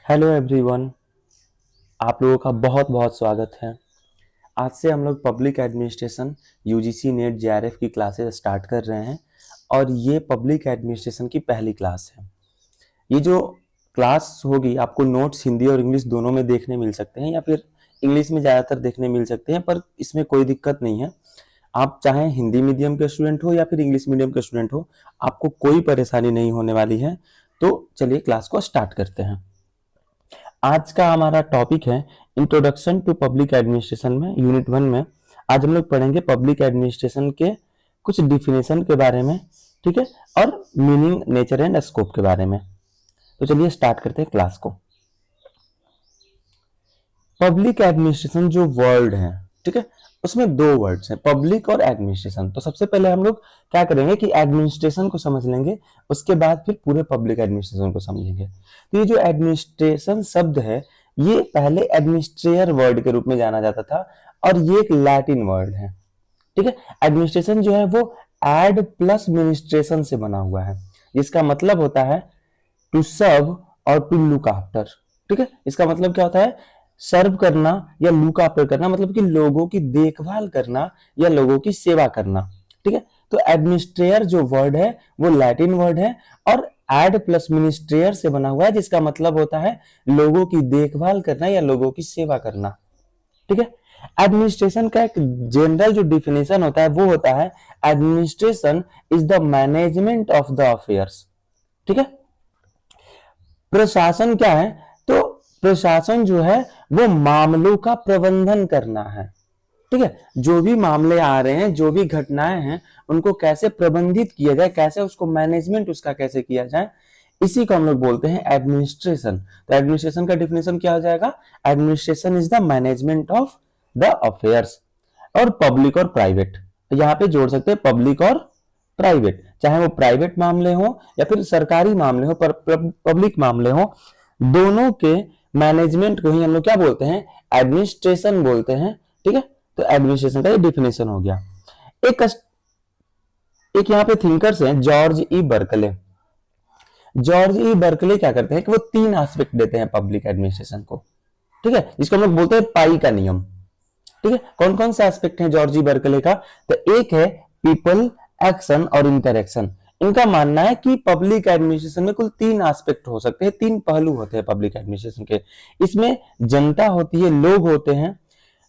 Hello everyone. आप लोगों का बहुत बहुत स्वागत है। आज से हम लोग public administration UGC net JRF की क्लासेस स्टार्ट कर रहे हैं और ये पब्लिक एडमिनिस्ट्रेशन की पहली क्लास है। ये जो क्लास होगी आपको नोट्स हिंदी और इंग्लिश दोनों में देखने मिल सकते हैं या फिर इंग्लिश में ज़्यादातर देखने मिल सकते हैं, पर इसमें कोई दिक्कत नहीं है। आप चाहे हिंदी मीडियम के स्टूडेंट हो या फिर इंग्लिश मीडियम के स्टूडेंट हो, आपको कोई परेशानी नहीं होने वाली है। तो चलिए क्लास को स्टार्ट करते हैं। आज का हमारा टॉपिक है इंट्रोडक्शन टू पब्लिक एडमिनिस्ट्रेशन में यूनिट 1 में। आज हम लोग पढ़ेंगे पब्लिक एडमिनिस्ट्रेशन के कुछ डिफिनेशन के बारे में, ठीक है, और मीनिंग, नेचर एंड स्कोप के बारे में। तो चलिए स्टार्ट करते हैं क्लास को। पब्लिक एडमिनिस्ट्रेशन जो वर्ड है, ठीक है, उसमें दो वर्ड्स हैं, पब्लिक और एडमिनिस्ट्रेशन। तो सबसे पहले हम लोग क्या करेंगे कि एडमिनिस्ट्रेशन को समझ लेंगे, उसके बाद फिर पूरे पब्लिक एडमिनिस्ट्रेशन को समझेंगे। तो ये जो एडमिनिस्ट्रेशन शब्द है, ये पहले एडमिनिस्ट्रेयर वर्ड के रूप में जाना जाता था और ये एक लैटिन वर्ड है, ठीक है। एडमिनिस्ट्रेशन जो है वो एड प्लस मिनिस्ट्रेशन से बना हुआ है, जिसका मतलब होता है टू सर्व और टू लुक आफ्टर, ठीक है। इसका मतलब क्या होता है? सर्व करना या लुक आफ्टर करना, मतलब कि लोगों की देखभाल करना या लोगों की सेवा करना, ठीक है। तो एडमिनिस्ट्रेयर जो वर्ड है वो लैटिन वर्ड है और एड प्लस मिनिस्ट्रेयर से बना हुआ है, जिसका मतलब होता है लोगों की देखभाल करना या लोगों की सेवा करना, ठीक है। एडमिनिस्ट्रेशन का एक जनरल जो डिफिनेशन होता है वो होता है administration is the management of the affairs, ठीक है। प्रशासन क्या है? तो प्रशासन जो है वो मामलों का प्रबंधन करना है, ठीक है। जो भी मामले आ रहे हैं, जो भी घटनाएं हैं, उनको कैसे प्रबंधित किया जाए, कैसे उसको मैनेजमेंट उसका कैसे किया जाए, इसी को हम लोग बोलते हैं एडमिनिस्ट्रेशन। तो एडमिनिस्ट्रेशन का डिफिनेशन क्या हो जाएगा? Administration is the management of the affairs. और पब्लिक और प्राइवेट, यहाँ पे जोड़ सकते हैं पब्लिक और प्राइवेट, चाहे वो प्राइवेट मामले हो या फिर सरकारी मामले हो, पर पब्लिक मामले हो, दोनों के मैनेजमेंट को ही हम लोग क्या बोलते हैं? एडमिनिस्ट्रेशन बोलते हैं, ठीक है। तो एडमिनिस्ट्रेशन का ये डिफिनेशन हो गया। एक एक यहाँ पे थिंकर्स हैं जॉर्ज ई बर्कले। जॉर्ज ई बर्कले क्या करते हैं कि वो 3 एस्पेक्ट देते हैं पब्लिक एडमिनिस्ट्रेशन को, ठीक है, जिसको हम लोग बोलते हैं पाई का नियम, ठीक है। कौन कौन सा एस्पेक्ट है जॉर्ज ई बर्कले का? तो एक है पीपल, एक्शन और इंटरक्शन। इनका मानना है कि पब्लिक एडमिनिस्ट्रेशन में कुल 3 एस्पेक्ट हो सकते हैं, 3 पहलू होते हैं पब्लिक एडमिनिस्ट्रेशन के। इसमें जनता होती है, लोग होते हैं,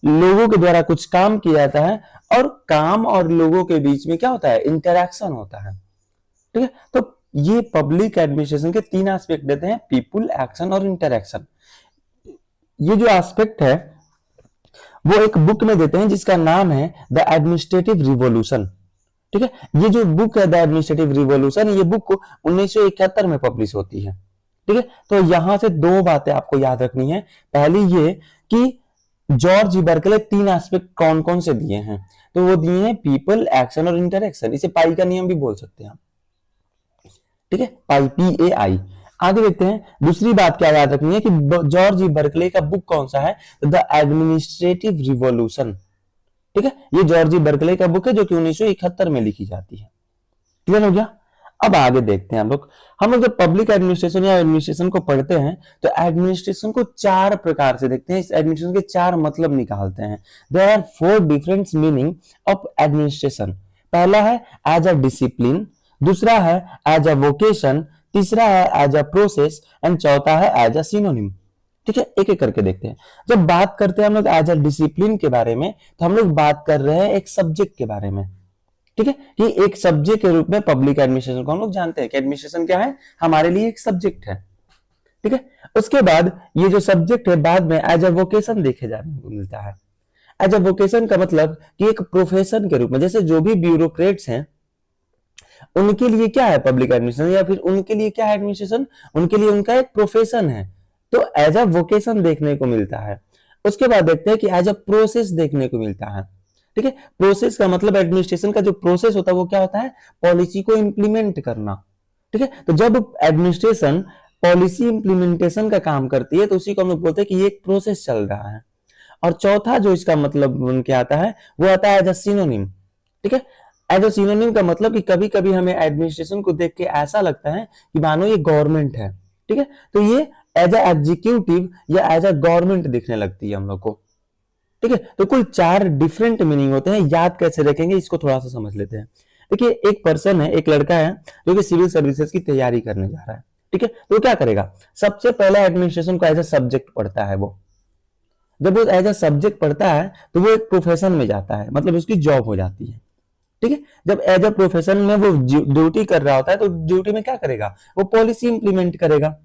लोगों के द्वारा कुछ काम किया जाता है और काम और लोगों के बीच में क्या होता है? इंटरक्शन होता है, ठीक है। तो ये पब्लिक एडमिनिस्ट्रेशन के 3 एस्पेक्ट देते हैं, पीपल, एक्शन और इंटरक्शन। ये जो एस्पेक्ट है वो एक बुक में देते हैं जिसका नाम है द एडमिनिस्ट्रेटिव रिवॉल्यूशन, ठीक है। ये जो बुक है द एडमिनिस्ट्रेटिव रिवॉल्यूशन, ये बुक 1971 में पब्लिश होती है, ठीक है। तो यहां से 2 बातें आपको याद रखनी है। पहली ये कि जॉर्ज बर्कले 3 एस्पेक्ट कौन कौन से दिए हैं, तो वो दिए हैं पीपल, एक्शन और इंटरक्शन। इसे पाई का नियम भी बोल सकते हैं, ठीक है, पाई, PAI। आगे देखते हैं, दूसरी बात क्या याद रखनी है कि जॉर्ज बर्कले का बुक कौन सा है? द एडमिनिस्ट्रेटिव रिवॉल्यूशन, ठीक है। ये जॉर्ज बर्कले का बुक है जो कि 1971 में लिखी जाती है। क्लियर हो गया? अब आगे देखते हैं हम लोग जब पब्लिक एडमिनिस्ट्रेशन या एडमिनिस्ट्रेशन को पढ़ते हैं तो एडमिनिस्ट्रेशन को 4 प्रकार से देखते हैं। इस एडमिनिस्ट्रेशन के 4 मतलब निकालते हैं। There are 4 different meaning of administration. पहला है एज अ डिसिप्लिन, दूसरा है एज अ वोकेशन, तीसरा है एज अ प्रोसेस एंड चौथा है एज अ सिनोनिम, ठीक है। एक एक करके देखते हैं। जब बात करते हैं हम लोग एज अ डिसिप्लिन के बारे में, तो हम लोग बात कर रहे हैं एक सब्जेक्ट के बारे में, ठीक है, कि एक सब्जेक्ट के रूप में पब्लिक एडमिनिस्ट्रेशन को हम लोग जानते हैं कि एडमिनिस्ट्रेशन क्या है? हमारे लिए एक सब्जेक्ट है, ठीक है। उसके बाद ये जो सब्जेक्ट है बाद में एज अ वोकेशन देखे जाने को मिलता है। एज अ वोकेशन का मतलब कि एक प्रोफेशन के रूप में, जैसे जो भी ब्यूरोक्रेट्स हैं उनके लिए क्या है पब्लिक एडमिनिस्ट्रेशन, या फिर उनके लिए क्या है एडमिनिस्ट्रेशन? उनके लिए उनका एक प्रोफेशन है, तो एज अ वोकेशन देखने को मिलता है। उसके बाद देखते हैं कि एज अ प्रोसेस देखने को मिलता है, ठीक है। प्रोसेस का मतलब एडमिनिस्ट्रेशन का जो प्रोसेस होता है वो क्या होता है? पॉलिसी को इंप्लीमेंट करना, ठीक है। तो जब एडमिनिस्ट्रेशन पॉलिसी इंप्लीमेंटेशन का काम करती है तो उसी को हम लोग बोलते हैं कि ये एक प्रोसेस चल रहा है। और चौथा जो इसका मतलब उनके आता है वो आता है एज अ सिनोनिम, ठीक है। एज अ सिनोनिम का मतलब कि कभी कभी हमें एडमिनिस्ट्रेशन को देख के ऐसा लगता है कि मानो ये गवर्नमेंट है, ठीक है। तो ये एज ए एग्जीक्यूटिव या एज ए गवर्नमेंट दिखने लगती है हम लोग को। ठीक है, तो कुल 4 डिफरेंट मीनिंग होते हैं। याद कैसे रखेंगे इसको थोड़ा सा समझ लेते हैं। देखिए, एक पर्सन है, एक लड़का है जो कि सिविल सर्विसेज की तैयारी करने जा रहा है। ठीक है, तो क्या करेगा, सबसे पहले एडमिनिस्ट्रेशन को एज ए सब्जेक्ट पढ़ता है। वो जब वो एज ए सब्जेक्ट पढ़ता है तो वो एक प्रोफेशन में जाता है, मतलब उसकी जॉब हो जाती है। ठीक है, जब एज ए प्रोफेशन में वो ड्यूटी कर रहा होता है तो ड्यूटी में क्या करेगा, वो पॉलिसी इंप्लीमेंट करेगा।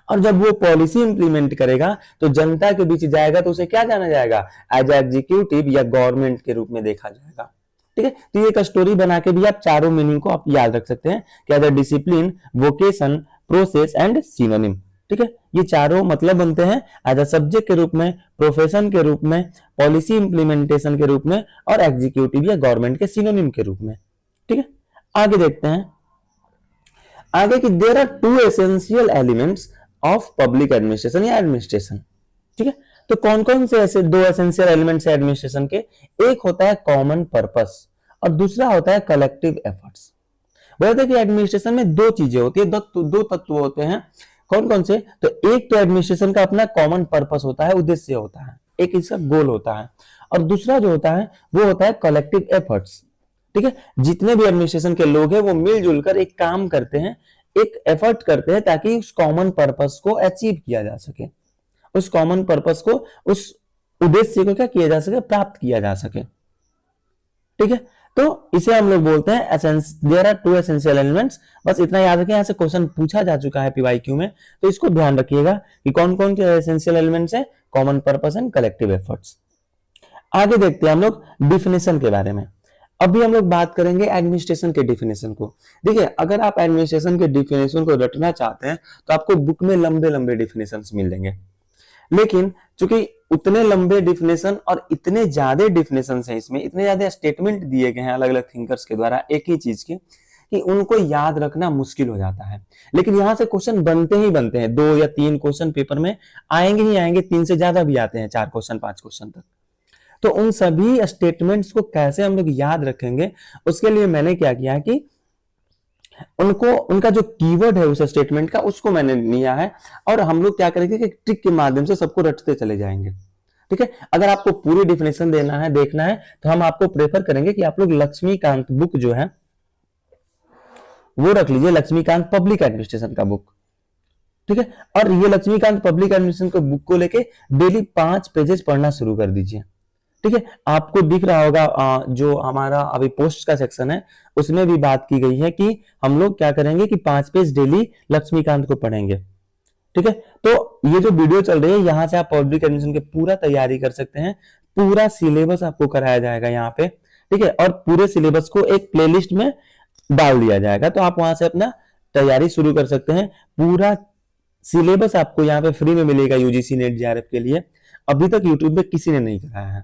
और जब वो पॉलिसी इंप्लीमेंट करेगा तो जनता के बीच जाएगा तो उसे क्या जाना जाएगा, एज एग्जीक्यूटिव या गवर्नमेंट के रूप में देखा जाएगा। ठीक है, तो ये एक स्टोरी बना के भी आप चारों मीनिंग को आप याद रख सकते हैं कि as a discipline, vocation, process and synonym. ठीक है, ये चारों मतलब बनते हैं एज ए सब्जेक्ट के रूप में, प्रोफेशन के रूप में, पॉलिसी इंप्लीमेंटेशन के रूप में और एग्जीक्यूटिव या गवर्नमेंट के सिनोनिम के रूप में। ठीक है, आगे देखते हैं आगे कि there are 2 essential elements of public administration या एडमिनिस्ट्रेशन। ठीक है, तो कौन कौन से ऐसे 2 एसेंशियल एलिमेंट्स है एडमिनिस्ट्रेशन के, एक होता है कॉमन पर्पस और दूसरा होता है कलेक्टिव एफर्ट्स। बोलते हैं कि एडमिनिस्ट्रेशन में 2 चीजें होती है, दो तत्व होते हैं। कौन कौन से, तो एक तो एडमिनिस्ट्रेशन का अपना कॉमन पर्पस होता है, उद्देश्य होता है, एक इसका गोल होता है, और दूसरा जो होता है वो होता है कलेक्टिव एफर्ट्स। ठीक है, जितने भी एडमिनिस्ट्रेशन के लोग हैं वो मिलजुल कर एक काम करते हैं, एक एफर्ट करते हैं ताकि उस कॉमन पर्पस को अचीव किया जा सके, उस कॉमन पर्पस को, उस उद्देश्य को क्या किया जा सके, प्राप्त किया जा सके। ठीक है, तो इसे हम लोग बोलते हैं देयर आर 2 एसेंशियल एलिमेंट्स। बस इतना याद रखें, यहां से क्वेश्चन पूछा जा चुका है पीवाईक्यू में, तो इसको ध्यान रखिएगा कि कौन कौन से एसेंशियल एलिमेंट्स है, common purpose and collective efforts. आगे देखते हैं हम लोग डिफिनेशन के बारे में। अभी हम लोग बात करेंगे एडमिनिस्ट्रेशन के डिफिनेशन को। देखिए, अगर आप एडमिनिस्ट्रेशन के डिफिनेशन को रटना चाहते हैं तो आपको बुक में लंबे लंबे डिफिनेशंस मिलेंगे, लेकिन चूंकि उतने लंबे डिफिनेशन और इतने ज्यादा डिफिनेशंस हैं, इसमें इतने ज्यादा स्टेटमेंट दिए गए हैं अलग अलग थिंकर्स के द्वारा एक ही चीज के, कि उनको याद रखना मुश्किल हो जाता है। लेकिन यहां से क्वेश्चन बनते ही बनते हैं, 2 या 3 क्वेश्चन पेपर में आएंगे ही आएंगे, 3 से ज्यादा भी आते हैं, 4 क्वेश्चन 5 क्वेश्चन तक। तो उन सभी स्टेटमेंट्स को कैसे हम लोग याद रखेंगे, उसके लिए मैंने क्या किया कि उनको, उनका जो कीवर्ड है उस स्टेटमेंट का, उसको मैंने लिया है और हम लोग क्या करेंगे कि ट्रिक के माध्यम से सबको रटते चले जाएंगे। ठीक है, अगर आपको पूरी डिफिनेशन देना है, देखना है, तो हम आपको प्रेफर करेंगे कि आप लोग लक्ष्मीकांत बुक जो है वो रख लीजिए, लक्ष्मीकांत पब्लिक एडमिनिस्ट्रेशन का बुक। ठीक है, और ये लक्ष्मीकांत पब्लिक एडमिनिस्ट्रेशन के बुक को लेके डेली 5 पेजेस पढ़ना शुरू कर दीजिए। ठीक है, आपको दिख रहा होगा जो हमारा अभी पोस्ट का सेक्शन है उसमें भी बात की गई है कि हम लोग क्या करेंगे कि 5 पेज डेली लक्ष्मीकांत को पढ़ेंगे। ठीक है, तो ये जो वीडियो चल रही है यहां से आप पब्लिक एडमिशन की पूरा तैयारी कर सकते हैं, पूरा सिलेबस आपको कराया जाएगा यहाँ पे। ठीक है, और पूरे सिलेबस को एक प्लेलिस्ट में डाल दिया जाएगा, तो आप वहां से अपना तैयारी शुरू कर सकते हैं। पूरा सिलेबस आपको यहाँ पे फ्री में मिलेगा यूजीसी नेट जेआरएफ के लिए, अभी तक यूट्यूब पे किसी ने नहीं कराया है।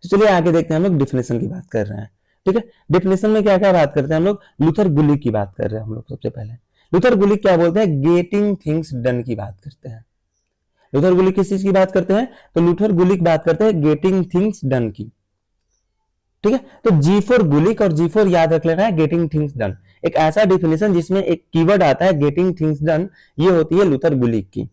तो चलिए आगे देखते हैं, हम लोग डिफिनेशन की बात कर रहे हैं। ठीक है, डिफिनेशन में क्या क्या बात करते हैं हम लोग, लूथर गुलिक की बात कर रहे हैं हम लोग। सबसे पहले लूथर गुलिक क्या बोलते हैं, गेटिंग थिंग्स डन की बात करते हैं। लूथर गुलिक किस चीज की बात करते हैं, तो लूथर गुलिक बात करते हैं गेटिंग थिंग्स डन की। ठीक है, तो जी फॉर गुलिक और जी फॉर याद रख लेना है, गेटिंग थिंग्स डन। एक ऐसा डिफिनेशन जिसमें एक कीवर्ड आता है गेटिंग थिंग्स डन, ये होती है लूथर गुलिक की।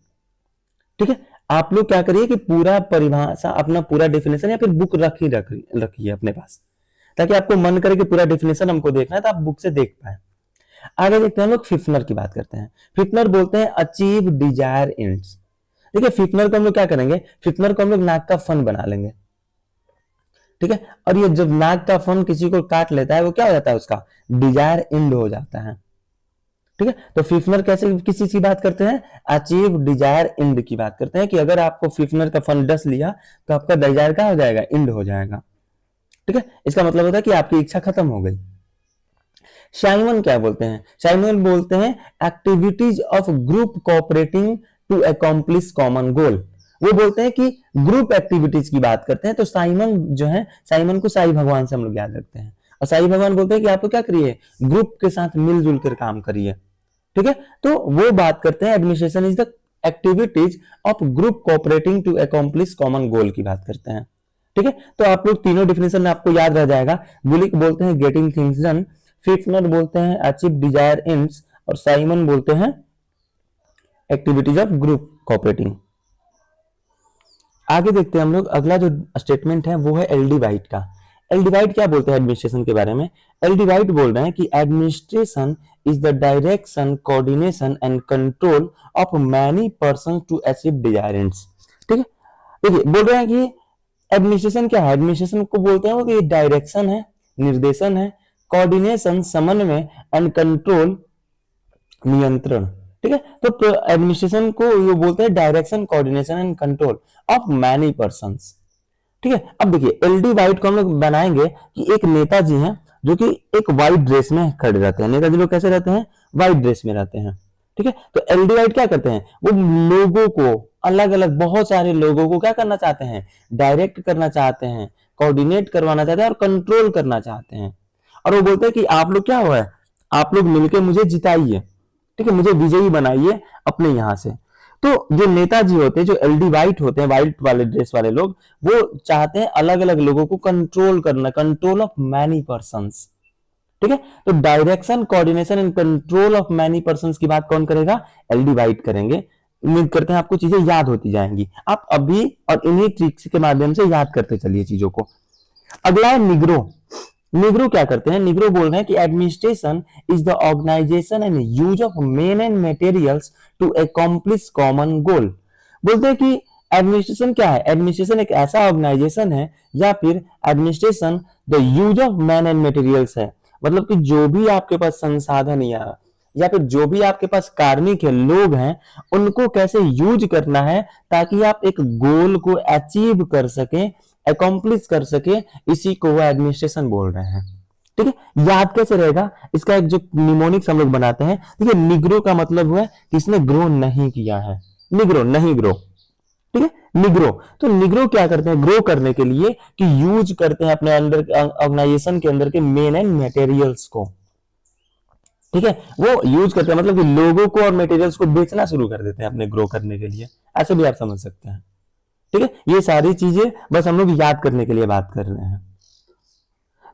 ठीक है, आप लोग क्या करिए कि पूरा परिभाषा, अपना पूरा डिफिनेशन या फिर बुक रखिए अपने पास, ताकि आपको मन करे कि पूरा डिफिनेशन हमको देखना है तो आप बुक से देख पाए। आगे देखते हैं हम लोग फिफ्नर की बात करते हैं। फिफ्नर बोलते हैं अचीव डिजायर एंड्स। देखिए, फिफ्नर को हम लोग क्या करेंगे, फिफ्नर को हम लोग नाक का फन बना लेंगे। ठीक है, और ये जब नाक का फन किसी को काट लेता है वो क्या हो जाता है, उसका डिजायर एंड हो जाता है। ठीक है, तो फिफ्नर कैसे किस चीज की बात करते हैं, अचीव डिजायर एंड की बात करते हैं कि अगर आपको फिफ्नर का फन डस लिया तो आपका डिजायर क्या हो जाएगा, एंड हो जाएगा। ठीक है, इसका मतलब होता है कि आपकी इच्छा खत्म हो गई। साइमन क्या बोलते हैं, साइमन बोलते हैं activities of group cooperating to accomplish common goal. वो बोलते हैं कि ग्रुप एक्टिविटीज की बात करते हैं। तो साइमन जो है, साइमन को साई भगवान से हम लोग याद रखते हैं, और साई भगवान बोलते हैं कि आप तो क्या करिए, ग्रुप के साथ मिलजुल कर काम करिए। ठीक है, तो वो बात करते हैं administration is the activities of group cooperating to accomplish common goal की बात करते हैं। ठीक है, तो आप लोग तीनों डिफिनेशन आपको याद रह जाएगा। गुलिक बोलते हैं गेटिंग थिंग्स डन, फिफ्नर बोलते हैं अचीव डिजायर एंड्स, और साइमन बोलते हैं एक्टिविटीज ऑफ ग्रुप कोऑपरेटिंग। आगे देखते हैं हम लोग, अगला जो स्टेटमेंट है वो है एल डी वाइट का। एल डी वाइट क्या बोलते हैं एडमिनिस्ट्रेशन के बारे में? एल डी वाइट बोल रहे हैं कि administration is the direction, coordination and control of many person to achieve desired ends. ठीक है, देखिए बोल रहे हैं कि एडमिनिस्ट्रेशन क्या है? एडमिनिस्ट्रेशन को बोलते हैं कि डायरेक्शन है, निर्देशन है, कोऑर्डिनेशन समन्वय, एंड कंट्रोल नियंत्रण। ठीक है, तो एडमिनिस्ट्रेशन को ये बोलते हैं direction, coordination and control of many persons. ठीक है, अब देखिए एलडी वाइट को हम लोग बनाएंगे कि एक नेताजी हैं जो कि एक व्हाइट ड्रेस में खड़े रहते हैं। नेताजी लोग कैसे रहते हैं? व्हाइट ड्रेस में रहते हैं। ठीक है, तो एलडी वाइट क्या करते हैं? वो लोगों को, अलग अलग बहुत सारे लोगों को क्या करना चाहते हैं? डायरेक्ट करना चाहते हैं, कोऑर्डिनेट करवाना चाहते हैं और कंट्रोल करना चाहते हैं। और वो बोलते हैं कि आप लोग क्या हुआ है, आप लोग मिलकर मुझे जिताइए, ठीक है, मुझे विजयी बनाइए अपने यहां से। तो जो नेताजी होते हैं, जो एलडी वाइट होते हैं, व्हाइट वाले ड्रेस वाले लोग, वो चाहते हैं अलग अलग लोगों को कंट्रोल करना, कंट्रोल ऑफ मैनी पर्संस। ठीक है, तो direction, coordination and control of many persons की बात कौन करेगा? एलडी वाइट करेंगे। उम्मीद करते हैं आपको चीजें याद होती जाएंगी, आप अभी और इन्हीं ट्रिक्स के माध्यम से याद करते चलिए चीजों को। अगला है निग्रो। निग्रो क्या करते हैं? निग्रो बोल रहे हैं कि administration is the organisation and use of men and materials to accomplish common goal. बोलते हैं कि एडमिनिस्ट्रेशन क्या है? एडमिनिस्ट्रेशन एक ऐसा ऑर्गेनाइजेशन है या फिर administration the use of man and materials है, मतलब कि जो भी आपके पास संसाधन या फिर जो भी आपके पास कार्मिक है, लोग हैं, उनको कैसे यूज करना है ताकि आप एक गोल को अचीव कर सके, अकॉम्प्लिश कर सके, इसी को वो एडमिनिस्ट्रेशन बोल रहे हैं। ठीक है, याद कैसे रहेगा? इसका एक जो निमोनिक्स हम लोग बनाते हैं, ठीक है, निग्रो का मतलब हुआ कि इसने ग्रो नहीं किया है, निग्रो नहीं ग्रो। ठीक है, निग्रो, तो निग्रो क्या करते हैं? ग्रो करने के लिए कि यूज करते हैं अपने अंदर ऑर्गेनाइजेशन के अंदर के मेन एंड मटेरियल्स को। ठीक है, वो यूज करते हैं मतलब कि लोगों को और मटेरियल्स को बेचना शुरू कर देते हैं अपने ग्रो करने के लिए, ऐसे भी आप समझ सकते हैं। ठीक है, ये सारी चीजें बस हम लोग याद करने के लिए बात कर रहे हैं।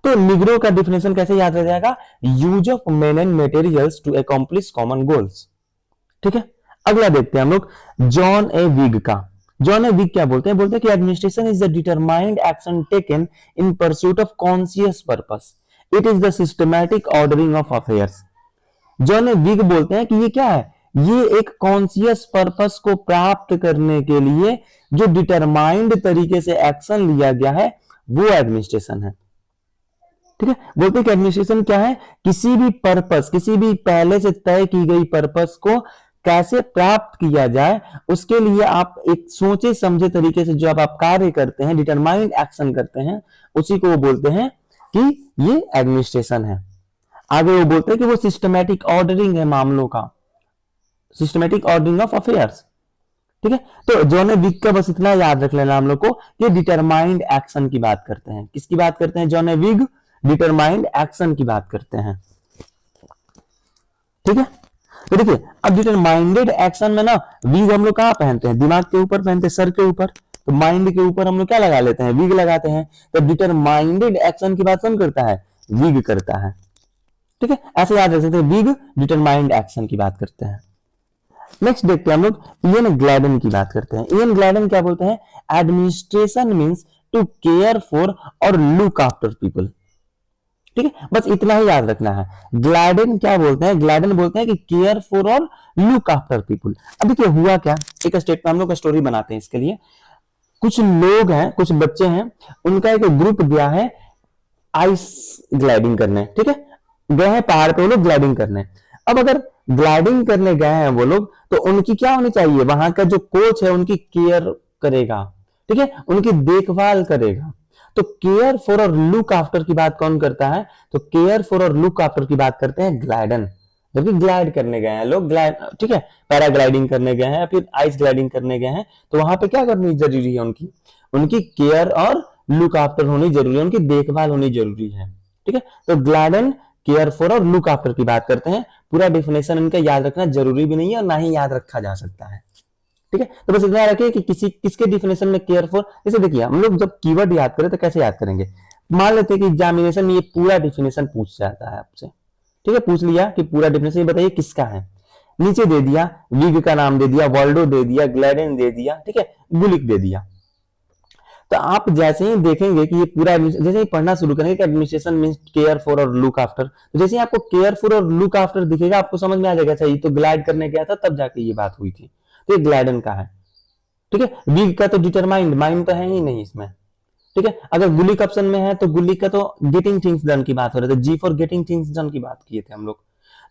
तो निग्रो का डिफिनेशन कैसे याद रह जाएगा? Use of men and materials to accomplish common goals. ठीक है, अगला देखते हैं हम लोग जॉन ए विग का। जॉन ए विग क्या बोलते हैं? बोलते हैं कि administration is the determined action taken in pursuit of conscious purpose, it is the systematic ordering of affairs. John A Vieg बोलते हैं कि ये क्या है? ये एक कॉन्शियस पर्पस को प्राप्त करने के लिए जो डिटरमाइंड तरीके से एक्शन लिया गया है वो एडमिनिस्ट्रेशन है। ठीक है, बोलते हैं कि एडमिनिस्ट्रेशन क्या है? किसी भी पर्पस, किसी भी पहले से तय की गई पर्पस को कैसे प्राप्त किया जाए, उसके लिए आप एक सोचे समझे तरीके से जो आप कार्य करते हैं, डिटरमाइंड एक्शन करते हैं, उसी को वो बोलते हैं कि ये एडमिनिस्ट्रेशन है। आगे वो बोलते हैं कि वो सिस्टमैटिक ऑर्डरिंग है मामलों का, सिस्टमैटिक ऑर्डरिंग ऑफ अफेयर्स। ठीक है, तो जॉन ए विग का बस इतना याद रख लेना हम लोग को, ये डिटरमाइंड एक्शन की बात करते हैं। किसकी बात करते हैं? John A wig determined action की बात करते हैं। ठीक है, तो देखिए अब डिटरमाइंडेड एक्शन में ना विग हम लोग कहां पहनते हैं? दिमाग के ऊपर पहनते हैं, सर के ऊपर। तो माइंड के ऊपर हम लोग क्या लगा लेते हैं? विग लगाते हैं। तो डिटरमाइंडेड एक्शन की बात कौन करता है? विग करता है। ठीक है, ऐसे याद रख सकते हैं, विग डिटरमाइंड एक्शन की बात करते हैं। नेक्स्ट देखते हैं हम लोग इयन ग्लैडन की बात करते हैं। इयन ग्लैडन क्या बोलते हैं? Administration means to care for और लुक आफ्टर पीपल। ठीक है, बस इतना ही याद रखना है। ग्लैडन क्या बोलते हैं? ग्लैडन बोलते हैं कि केयर फॉर और लुक आफ्टर पीपल। अब देखिए हुआ क्या, एक स्टेट में हम लोग का स्टोरी बनाते हैं इसके लिए। कुछ लोग हैं, कुछ बच्चे हैं, उनका एक ग्रुप गया है आइस ग्लाइडिंग करने। ठीक है, गए हैं पहाड़ पे वो लोग ग्लाइडिंग करने। अब अगर ग्लाइडिंग करने गए हैं वो लोग, तो उनकी क्या होनी चाहिए? वहां का जो कोच है उनकी केयर करेगा, ठीक है, उनकी देखभाल करेगा। तो केयर फॉर और लुक आफ्टर की बात कौन करता है? तो केयर फॉर और लुक आफ्टर की बात करते हैं ग्लाइडन। जबकि ग्लाइड करने गए हैं लोग, ग्लाइड, ठीक है, पैराग्लाइडिंग करने गए हैं, फिर आइस ग्लाइडिंग करने गए हैं, तो वहां पे क्या करनी जरूरी है? उनकी केयर और लुक आफ्टर होनी जरूरी है, उनकी देखभाल होनी जरूरी है। ठीक है, तो ग्लाइडन केयर फॉर और लुक आफ्टर की बात करते हैं। पूरा डिफिनेशन इनका याद रखना जरूरी भी नहीं है और ना ही याद रखा जा सकता है। ठीक है, तो बस इतना रखिए कि किसके डिफिनेशन में केयर फॉर। जैसे देखिए हम लोग जब कीवर्ड याद करें तो कैसे याद करेंगे? मान लेते हैं कि एग्जामिनेशन में ये पूरा डिफिनेशन पूछ जाता है आपसे। ठीक है, पूछ लिया कि पूरा डिफिनेशन ये बताइए किसका है। नीचे दे दिया, विग का नाम दे दिया, वॉल्डो दे दिया, ग्लैडन दे दिया, ठीक है, गुलिक दे दिया। तो आप जैसे ही देखेंगे कि ये पूरा जैसे ही पढ़ना शुरू करेंगे कि एडमिनिस्ट्रेशन मींस केयर फॉर और लुक आफ्टर, तो जैसे ही आपको केयर फॉर और लुक आफ्टर दिखेगा आपको समझ में आ जाएगा अच्छा ये तो ग्लाइड करने गया था तब जाके ये बात हुई थी, तो ये ग्लाइडन का है। ठीक है, विग का तो डिटरमाइंड, माइंड तो है ही नहीं इसमें। ठीक है, अगर गुलिक ऑप्शन में है तो गुलिक का तो गेटिंग थिंग्स डन की बात हो रही थी, जी फॉर गेटिंग थिंग्स डन की बात किए थे हम लोग।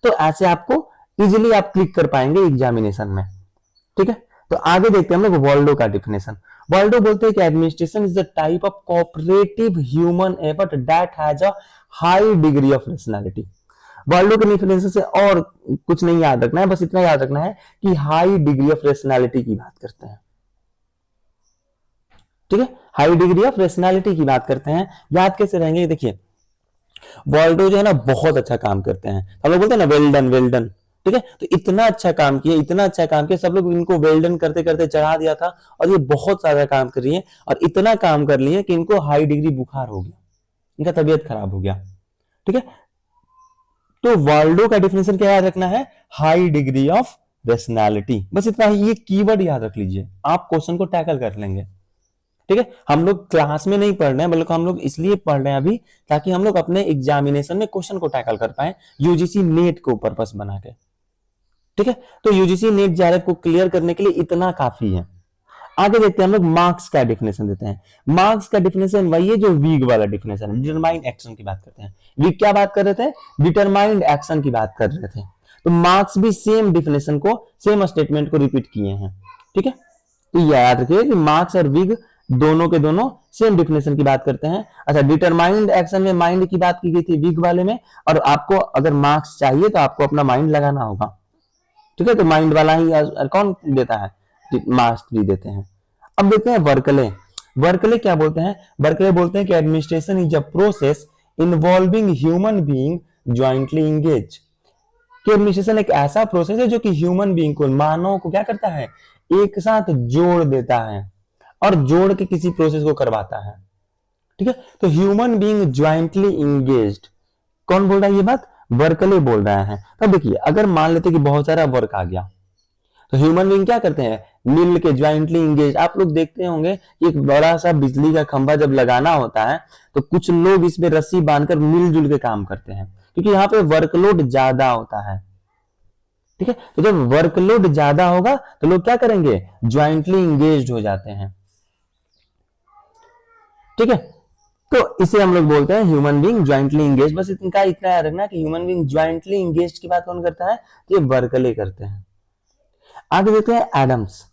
तो ऐसे आपको इजीली आप क्लिक कर पाएंगे एग्जामिनेशन में। ठीक है, तो आगे देखते हैं हम लोग वॉल्डो का डिफिनेशन। वॉल्डो बोलते हैं कि administration is the type of cooperative human effort that has a high degree of rationality. Waldo के डिफिनेशन से और कुछ नहीं याद रखना है, बस इतना याद रखना है कि हाई डिग्री ऑफ रेशनैलिटी की बात करते हैं। ठीक है, हाई डिग्री ऑफ रेशनैलिटी की बात करते हैं। याद कैसे रहेंगे, देखिए वॉल्डो जो है ना बहुत अच्छा काम करते हैं, हम लोग बोलते हैं ना वेल डन वेल डन। ठीक है, तो इतना अच्छा काम किया, इतना अच्छा काम किया, सब लोग इनको वेल डन करते करते चढ़ा दिया था और ये बहुत सारा काम कर रही है और इतना काम कर लिए कि इनको हाई डिग्री बुखार हो गया, इनका तबीयत खराब हो गया। ठीक है, तो वॉल्डो का डिफिनेशन क्या याद रखना है, हाई डिग्री ऑफ रेशनैलिटी, बस इतना ही, ये कीवर्ड याद रख लीजिए, आप क्वेश्चन को टैकल कर लेंगे। ठीक है, हम लोग क्लास में नहीं पढ़ रहे हैं, बल्कि हम लोग इसलिए पढ़ रहे हैं अभी ताकि हम लोग अपने एग्जामिनेशन में क्वेश्चन को टैकल कर पाए यूजीसी नेट को पर्पस बना के। ठीक है, तो यूजीसी नेट जेआरएफ को क्लियर करने के लिए इतना काफी है। आगे देखते हैं हम लोग मार्क्स का डिफिनेशन देते हैं। मार्क्स का डिफिनेशन वही है जो वीग वाला डिफिनेशन है, डिटरमाइंड एक्शन की बात करते हैं। वीग क्या बात कर रहे थे, डिटरमाइंड एक्शन की बात कर रहे थे। तो मार्क्स भी सेम डिफिनेशन को, सेम स्टेटमेंट को रिपीट किए हैं। ठीक है, तो याद रखिए कि मार्क्स और विग दोनों के दोनों सेम डिफिनेशन की बात करते हैं। अच्छा, डिटरमाइंड एक्शन में माइंड की बात की गई थी विग वाले में, और आपको अगर मार्क्स चाहिए तो आपको अपना माइंड लगाना होगा। ठीक है, तो माइंड वाला ही कौन देता है, मार्क्स भी देते हैं। अब देखते हैं वर्कले। वर्कले क्या बोलते हैं, वर्कले बोलते हैं कि administration is a process involving human being jointly engage. कि एडमिनिस्ट्रेशन एक ऐसा प्रोसेस है जो कि ह्यूमन बीइंग को, मानव को क्या करता है, एक साथ जोड़ देता है और जोड़ के किसी प्रोसेस को करवाता है। ठीक है, तो ह्यूमन बीइंग ज्वाइंटली इंगेज्ड, कौन बोल रहा है ये बात, वर्कले बोल रहा है। तो देखिए अगर मान लेते कि बहुत सारा वर्क आ गया तो ह्यूमन बीइंग क्या करते हैं, मिल के ज्वाइंटली इंगेज। आप लोग देखते होंगे कि एक बड़ा सा बिजली का खंभा जब लगाना होता है तो कुछ लोग इसमें रस्सी बांधकर मिलजुल के काम करते हैं, क्योंकि यहाँ पे वर्कलोड ज्यादा होता है। ठीक है, तो जब वर्कलोड ज्यादा होगा तो लोग क्या करेंगे, ज्वाइंटली इंगेज हो जाते हैं। ठीक है, तो इसे हम लोग बोलते हैं ह्यूमन बीइंग ज्वाइंटली इंगेज। बस इतना याद रखना कि ह्यूमन बीइंग ज्वाइंटली इंगेज की बात कौन करता है, ये वर्कले करते हैं। आगे देखते हैं एडम्स।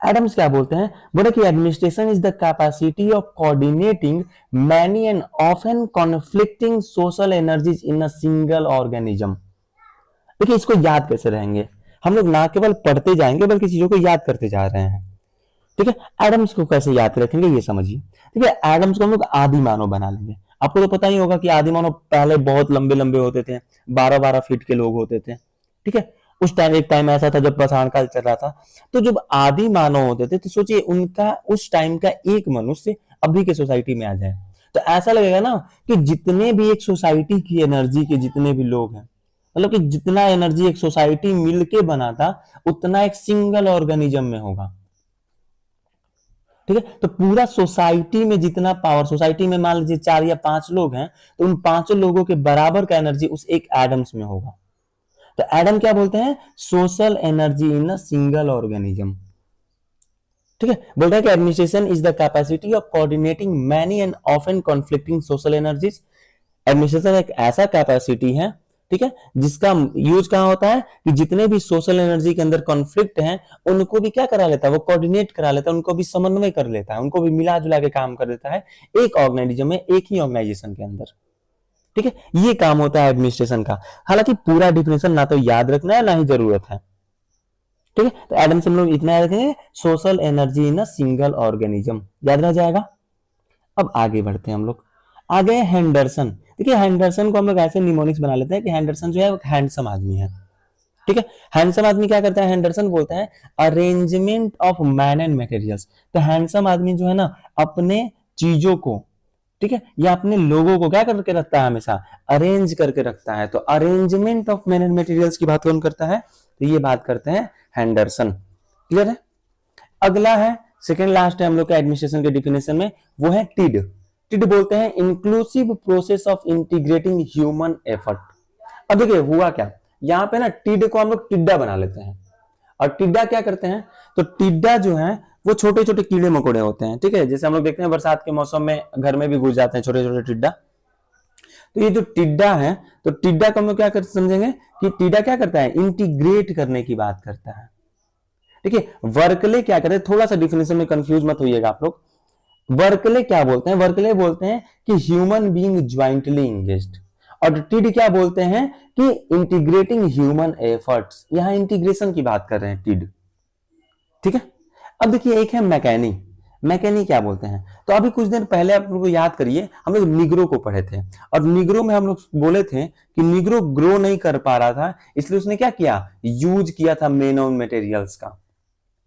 एडम्स क्या बोलते हैं, बोले कि administration is the capacity of coordinating many and often conflicting social energies in a single organism. देखिए इसको याद कैसे रहेंगे, हम लोग ना केवल पढ़ते जाएंगे बल्कि चीजों को याद करते जा रहे हैं। ठीक है, एडम्स को कैसे याद रखेंगे ये समझिए। ठीक है, एडम्स को हम लोग आदि मानव बना लेंगे। आपको तो पता ही होगा कि आदि मानव पहले बहुत लंबे लंबे होते थे, 12-12 फीट के लोग होते थे। ठीक है, उस टाइम एक टाइम ऐसा था जब पाषाण काल चल रहा था, तो जब आदि मानव होते थे तो सोचिए उनका उस टाइम का एक मनुष्य अभी के सोसाइटी में आ जाए तो ऐसा लगेगा ना कि जितने भी एक सोसाइटी की एनर्जी के जितने भी लोग हैं, मतलब कि जितना एनर्जी एक सोसाइटी मिलके बना था उतना एक सिंगल ऑर्गेनिज्म में होगा। ठीक है, तो पूरा सोसाइटी में जितना पावर, सोसाइटी में मान लीजिए 4 या 5 लोग हैं तो उन 5 लोगों के बराबर का एनर्जी उस एक एडम्स में होगा। तो एडम क्या बोलते हैं, social energy in a single organism. ठीक है, बोल रहा है कि administration is the capacity of coordinating many and often conflicting social energies. Administration एक ऐसा कैपेसिटी है, ठीक है, जिसका यूज कहां होता है कि जितने भी सोशल एनर्जी के अंदर कॉन्फ्लिक्ट हैं उनको भी क्या करा लेता है, वो कोऑर्डिनेट करा लेता है, उनको भी समन्वय कर लेता है, उनको भी मिला जुला के काम कर देता है एक ऑर्गेनिज्म में, एक ही ऑर्गेनाइजेशन के अंदर। ठीक है, ये काम होता है एडमिनिस्ट्रेशन का। हालांकि पूरा डिफिनेशन ना तो याद रखना है ना ही जरूरत है। ठीक है, तो एडम से हम लोग इतना याद रखेंगे, social energy in a single organism, याद रह जाएगा। अब आगे बढ़ते हैं हम लोग, आगे हेंडरसन। देखिए हेंडरसन को हम लोग ऐसे निमोनिक्स बना लेते हैं कि हेंडरसन जो है एक हैंडसम आदमी है। ठीक है, हैंडसम आदमी क्या करता है, हेंडरसन बोलता है arrangement of man and materials. तो हैंडसम आदमी जो है ना अपने चीजों को, ठीक है, या अपने लोगों को क्या करके रखता है, हमेशा अरेंज करके रखता है। तो arrangement of man and materials की बात कौन करता है, तो ये बात करते हैं हेंडरसन। क्लियर है? अगला है, सेकेंड लास्ट है हम लोग का एडमिनिस्ट्रेशन के डिफिनेशन में, वो है टिड। टिड बोलते हैं inclusive process of integrating human effort. अब देखिए हुआ क्या, यहाँ पे ना टिड को हम लोग टिड्डा बना लेते हैं, और टिड्डा क्या करते हैं, तो टिड्डा जो है वो छोटे छोटे कीड़े मकोड़े होते हैं, ठीक है, जैसे हम लोग देखते हैं बरसात के मौसम में घर में भी घुस जाते हैं छोटे छोटे टिड्डा। तो ये जो टिड्डा है, तो टिड्डा को हम लोग क्या कर समझेंगे कि टिड्डा क्या करता है, इंटीग्रेट करने की बात करता है। ठीक है, वर्कले क्या करते हैं, थोड़ा सा डिफिनेशन में कंफ्यूज मत होइएगा आप लोग। वर्कले क्या बोलते हैं, वर्कले बोलते हैं कि ह्यूमन बीइंग ज्वाइंटली इंगेज्ड, और टिड क्या बोलते हैं कि इंटीग्रेटिंग ह्यूमन एफर्ट्स, यहां इंटीग्रेशन की बात कर रहे हैं टिड। ठीक है, अब देखिए एक है मैकेनिक। मैकेनिक क्या बोलते हैं, तो अभी कुछ दिन पहले आप लोग याद करिए हम लोग निग्रो को पढ़े थे, और निग्रो में हम लोग बोले थे कि निग्रो ग्रो नहीं कर पा रहा था, इसलिए उसने क्या किया, यूज किया था मेन ऑन मटेरियल्स का।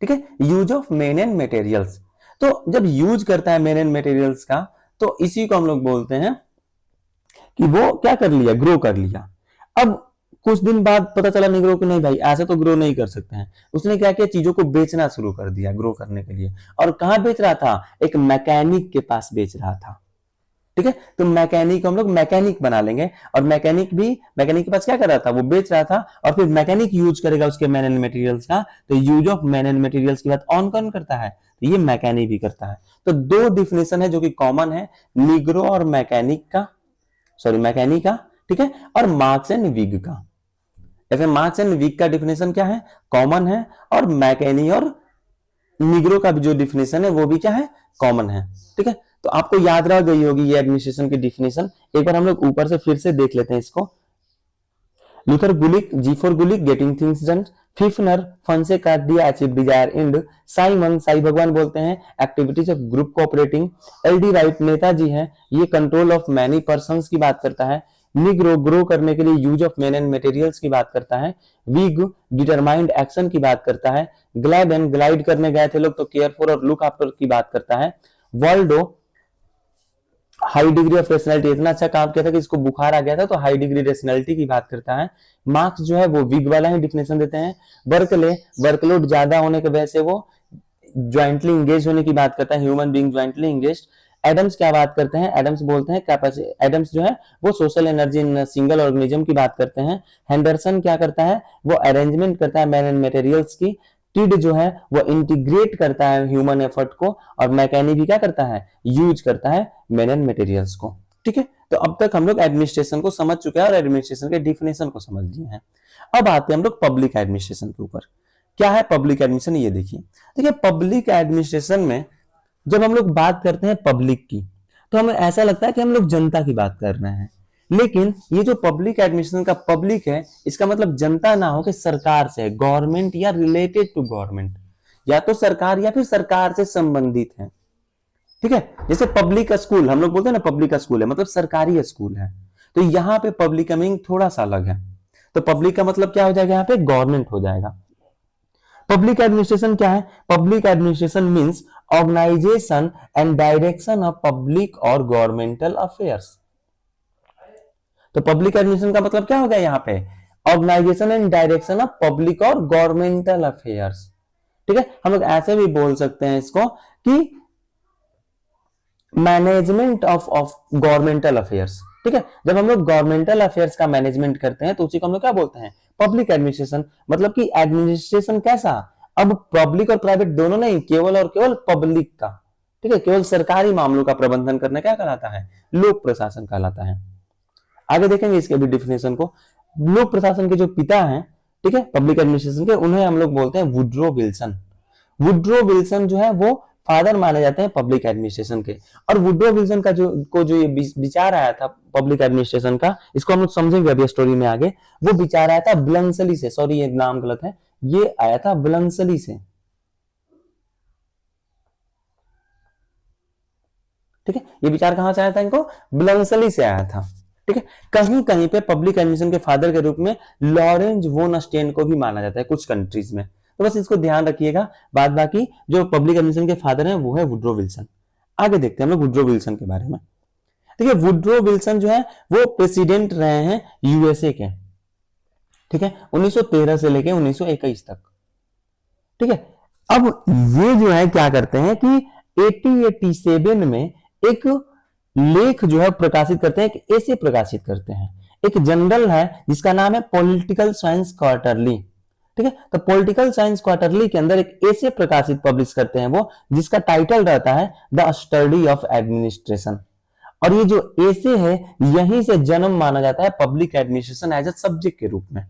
ठीक है, use of men and materials. तो जब यूज करता है मेन एंड मटेरियल्स का, तो इसी को हम लोग बोलते हैं कि वो क्या कर लिया, ग्रो कर लिया। अब कुछ दिन बाद पता चला निग्रो को नहीं भाई ऐसे तो ग्रो नहीं कर सकते हैं, उसने क्या किया, चीजों को बेचना शुरू कर दिया ग्रो करने के लिए। और कहां बेच रहा था, एक मैकेनिक के पास बेच रहा था। ठीक है, तो मैकेनिक को हम लोग मैकेनिक बना लेंगे, और मैकेनिक भी मैकेनिक के पास क्या कर रहा था, वो बेच रहा था, और फिर मैकेनिक यूज करेगा उसके मैन एंड मटेरियल्स का, तो use of man and materials की बात कौन करता है, तो ये मैकेनिक भी करता है। तो दो डिफिनेशन है जो कि कॉमन है, निग्रो और मैकेनिक का, सॉरी मैकेनिक का, ठीक है, और मार्क्स एंड विग का। ऐसे मार्क्स एंड विग का डिफिनेशन क्या है, कॉमन है, और मैकेनिक और निग्रो का भी जो डिफिनेशन है वो भी क्या है, कॉमन है। ठीक है, तो आपको याद रह गई होगी ये एडमिनिस्ट्रेशन की डिफिनेशन। एक बार हम लोग ऊपर से फिर से देख लेते हैं इसको। Luther Gulick, G for Gulick, getting things done. Pfiffner, फन से काट दिया, achieve desire end. Simon, Sai भगवान बोलते हैं activities of group cooperating. LD Wright, Netaji हैं, ये कंट्रोल ऑफ मैनी पर्संस की बात करता है। निग्रो, ग्रो करने के लिए use of men and materials की बात करता है। विग, डिटरमाइंड एक्शन की बात करता है। ग्लाइडन, ग्लाइड करने गए थे लोग तो केयर फॉर और लुक आफ्टर की बात करता है। वर्ल्डो, हाई डिग्री ऑफ रेशनैलिटी, इतना अच्छा काम किया था कि इसको बुखार आ गया था, तो हाई डिग्री रेशनैलिटी की बात करता है। मार्क्स जो है वो विग वाला ही डिफिनेशन देते हैं। बर्कले, वर्कलोड ज्यादा होने की वजह से वो ज्वाइंटली इंगेज होने की बात करता है, human being jointly engaged. Adams क्या बात करते हैं, एडम्स बोलते हैं कैपेसिटी, एडम्स जो है वो social energy in single organism की बात करते हैं। हेंडरसन क्या करता है, वो अरेंजमेंट करता है मैन एंड मटेरियल्स की। टिड जो है वो इंटीग्रेट करता है ह्यूमन एफर्ट को, और मैकेनिक भी क्या करता है, यूज करता है मैन एंड मटेरियल्स को। ठीक है, तो अब तक हम लोग एडमिनिस्ट्रेशन को समझ चुके हैं और एडमिनिस्ट्रेशन के डिफिनेशन को समझ लिए हैं। अब आते हैं हम लोग पब्लिक एडमिनिस्ट्रेशन के ऊपर। क्या है पब्लिक एडमिनिस्ट्रेशन, ये देखिए पब्लिक एडमिनिस्ट्रेशन में जब हम लोग बात करते हैं पब्लिक की, तो हमें ऐसा लगता है कि हम लोग जनता की बात कर रहे हैं, लेकिन ये जो पब्लिक एडमिनिस्ट्रेशन का पब्लिक है, इसका मतलब जनता ना हो कि सरकार से, गवर्नमेंट या रिलेटेड टू गवर्नमेंट, या तो सरकार या फिर सरकार से संबंधित है। ठीक है, जैसे पब्लिक स्कूल हम लोग बोलते हैं ना, पब्लिक स्कूल है मतलब सरकारी स्कूल है, तो यहां पे पब्लिक का मीनिंग थोड़ा सा अलग है। तो पब्लिक का मतलब क्या हो जाएगा, यहाँ पे गवर्नमेंट हो जाएगा। पब्लिक एडमिनिस्ट्रेशन क्या है, public administration means organisation and direction of public और गवर्नमेंटल अफेयर्स। तो पब्लिक एडमिनिस्ट्रेशन का मतलब क्या हो गया यहाँ पे, organisation and direction of public और गवर्नमेंटल अफेयर्स। ठीक है, हम लोग ऐसे भी बोल सकते हैं इसको कि मैनेजमेंट ऑफ गवर्नमेंटल अफेयर्स। ठीक है, जब हम लोग गवर्नमेंटल अफेयर्स का मैनेजमेंट करते हैं तो उसी को हम लोग क्या बोलते हैं, पब्लिक एडमिनिस्ट्रेशन। मतलब कि एडमिनिस्ट्रेशन कैसा, अब पब्लिक और प्राइवेट दोनों नहीं, केवल और केवल पब्लिक का। ठीक है, केवल सरकारी मामलों का प्रबंधन करना क्या कहलाता है, लोक प्रशासन कहलाता है। आगे देखेंगे इसके भी डिफिनेशन को। लोक प्रशासन के जो पिता हैं, ठीक है, पब्लिक एडमिनिस्ट्रेशन के, उन्हें हम लोग बोलते हैं वुड्रो विल्सन। वुड्रो विल्सन जो है वो फादर माने जाते हैं पब्लिक एडमिनिस्ट्रेशन के। और वुड्रो विल्सन का जो ये विचार आया था पब्लिक एडमिनिस्ट्रेशन का, इसको हम लोग समझेंगे अभी स्टोरी में आगे। वो विचार आया था ब्लंसली से, सॉरी ये नाम गलत है, ये आया था ब्लंसली से। ठीक है, ये विचार कहां से आया था, इनको ब्लंसली से आया था। ठीक है, कहीं कहीं पे पब्लिक एडमिनिस्ट्रेशन के फादर के रूप में लॉरेंस वोन स्टेन को भी माना जाता है कुछ कंट्रीज में, तो बस इसको ध्यान रखिएगा। बाद बाकी जो पब्लिक एडमिनिस्ट्रेशन के फादर हैं वो है वुड्रो विल्सन। आगे देखते हैं हम लोग वुड्रो विल्सन के बारे में। देखिए वुड्रो विल्सन जो है वो प्रेसिडेंट रहे हैं यूएसए के। ठीक है, 1913 से लेके 1921 तक। ठीक है, अब ये जो है क्या करते हैं कि 1887 में एक लेख जो है प्रकाशित करते हैं, एक ऐसे प्रकाशित करते हैं, एक जर्नल है जिसका नाम है पॉलिटिकल साइंस क्वार्टरली। ठीक है, तो पॉलिटिकल साइंस क्वार्टरली के अंदर एक ऐसे प्रकाशित पब्लिश करते हैं वो, जिसका टाइटल रहता है द स्टडी ऑफ एडमिनिस्ट्रेशन। और ये जो ऐसे है यहीं से जन्म माना जाता है public administration as a subject के रूप में।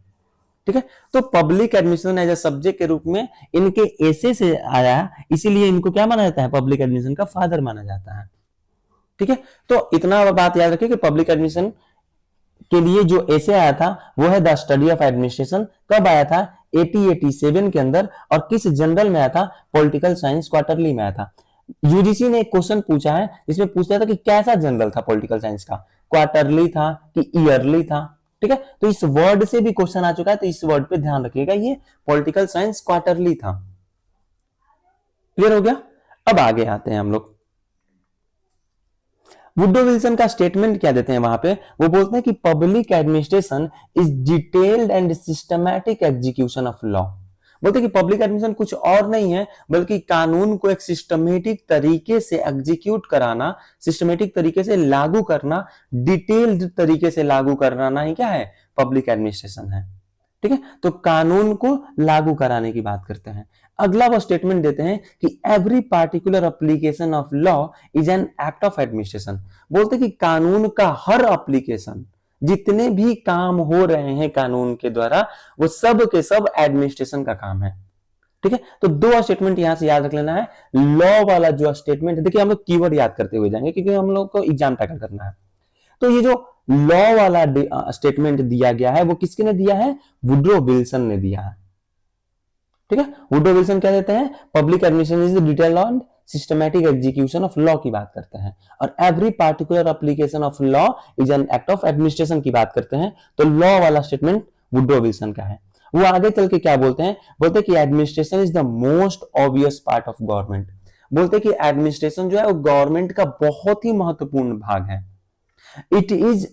ठीक है, तो public administration as a subject के रूप में इनके ऐसे से आया, इसीलिए इनको क्या माना जाता है, पब्लिक एडमिनिस्ट्रेशन का फादर माना जाता है। ठीक है, तो इतना बात याद रखिए कि पब्लिक एडमिनिस्ट्रेशन के लिए जो ऐसे आया था वो है द स्टडी ऑफ एडमिनिस्ट्रेशन। कब आया था, 1887 के अंदर, और किस जर्नल में आया था, पॉलिटिकल साइंस क्वार्टरली में आया था। यूजीसी ने एक क्वेश्चन पूछा है जिसमें पूछता था कि कैसा जर्नल था पॉलिटिकल साइंस का, क्वार्टरली था कि ईयरली था। ठीक है, तो इस वर्ड से भी क्वेश्चन आ चुका है, तो इस वर्ड पे ध्यान रखिएगा, ये पॉलिटिकल साइंस क्वार्टरली था। क्लियर हो गया। अब आगे आते हैं हम लोग, वुड्रो विल्सन का स्टेटमेंट क्या देते हैं वहां पे, वो बोलते हैं कि public administration is detailed and systematic execution of law. बोलते हैं कि पब्लिक एडमिनिस्ट्रेशन कुछ और नहीं है बल्कि कानून को एक सिस्टमेटिक तरीके से एग्जीक्यूट कराना, सिस्टमेटिक तरीके से लागू करना, डिटेल्ड तरीके से लागू करना ही क्या है, पब्लिक एडमिनिस्ट्रेशन है। ठीक है, तो कानून को लागू कराने की बात करते हैं। अगला वो स्टेटमेंट देते हैं कि every particular application of law is an act of administration. बोलते हैं कि कानून का हर एप्लीकेशन, जितने भी काम हो रहे हैं कानून के द्वारा, वो सब के सब एडमिनिस्ट्रेशन का काम है। ठीक है, तो दो स्टेटमेंट यहां से याद रख लेना है। लॉ वाला जो स्टेटमेंट, देखिए हम लोग कीवर्ड याद करते हुए जाएंगे क्योंकि हम लोग को एग्जाम टैकल करना है। तो ये जो लॉ वाला स्टेटमेंट दिया गया है वो किसने दिया है, वुड्रो विल्सन ने दिया है। ठीक है, वुड्रो विल्सन क्या देते हैं, public administration is the detail on systematic execution of law की बात करते हैं, और every particular application of law is an act of administration की बात करते हैं। तो लॉ वाला स्टेटमेंट वुड्रो विल्सन का है। वो आगे चल के क्या बोलते हैं, बोलते हैं कि administration is the most obvious part of government. बोलते हैं कि एडमिनिस्ट्रेशन जो है वो गवर्नमेंट का बहुत ही महत्वपूर्ण भाग है। It is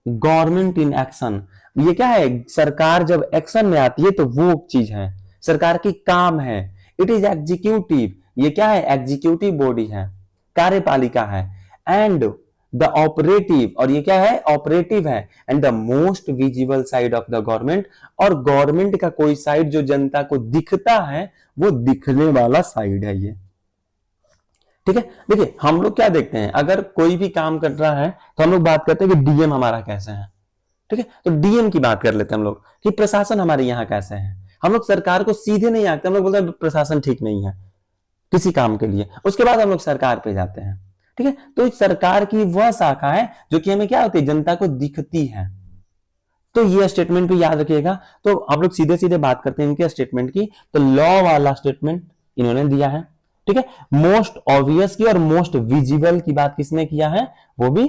government in action. ये क्या है, सरकार जब एक्शन में आती है तो वो चीज है, सरकार की काम है। इट इज एग्जीक्यूटिव, ये क्या है, एग्जीक्यूटिव बॉडी है, कार्यपालिका है। एंड द ऑपरेटिव, और ये क्या है, ऑपरेटिव है। And the most visible side of the government, और गवर्नमेंट का कोई साइड जो जनता को दिखता है वो दिखने वाला साइड है ये। ठीक है, देखिए हम लोग क्या देखते हैं, अगर कोई भी काम कर रहा है तो हम लोग बात करते हैं कि डीएम हमारा कैसे है। ठीक है, तो डीएम की बात कर लेते हैं हम लोग कि प्रशासन हमारे यहाँ कैसे है। हम लोग सरकार को सीधे नहीं आते, हम लोग बोलते हैं प्रशासन ठीक नहीं है किसी काम के लिए, उसके बाद हम लोग सरकार पे जाते हैं। ठीक है, तो सरकार की वह शाखा है जो कि हमें क्या होती है, जनता को दिखती है। तो ये स्टेटमेंट भी याद रखिएगा। तो आप लोग सीधे सीधे बात करते हैं इनके स्टेटमेंट की, तो लॉ वाला स्टेटमेंट इन्होंने दिया है। ठीक है, मोस्ट ऑब्वियस की और मोस्ट विजिबल की बात किसने किया है, वो भी